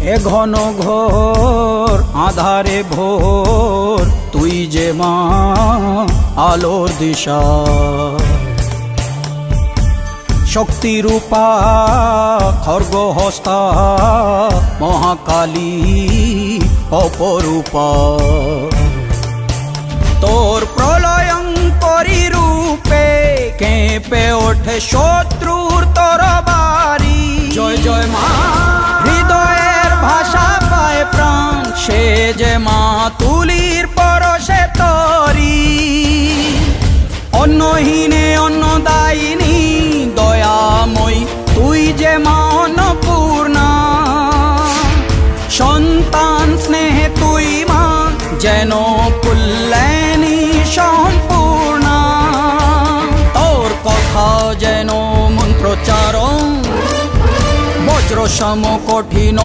এ ঘন ঘোর আধারে ভোর তুই যে মা আলোর দিশা শক্তি রূপা খর্গ হস্তা মহাকালী অপরূপা তোর প্রলয়ঙ্করী রূপে কেঁপে ওঠে শত্রুর তরবারি জয় জয় মা হৃদয়ের ভাষা পায় প্রাণ সে যে মা তুলির পরশে তরি অন্নহীনে অন্নদায়িনী দয়াময়ী তুই যে মা অন্নপূর্ণা সন্তান স্নেহে তুই মা যেন কল্যাণী সম্পূর্ণা তোর কথা যেন মন্ত্রোচ্চারণ বজ্র সম কঠিন